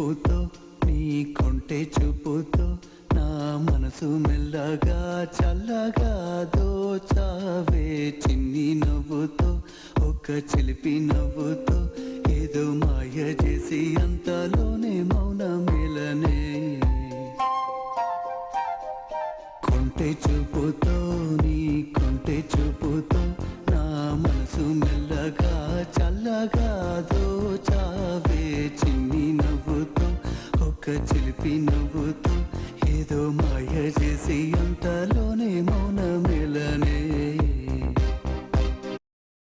చూపుతో నీ కొంటె చూపుతో నా మనసు మెల్లగా చల్లగా దోచావే చిన్ని నవ్వుతో ఒక చిలిపి నవ్వుతో ఏదో మాయ చేసి అంతలోనే మౌన మేలనే కొంటె చూపుతో నీ కొంటె చూపుతో నా మనసు మెల్లగా చల్లగా దోచావే చిన్ని నవ్వుతో ఒక చిలిపి నవ్వుతో ఏదో మాయ చేసి అంతలోనే మౌన మేలనే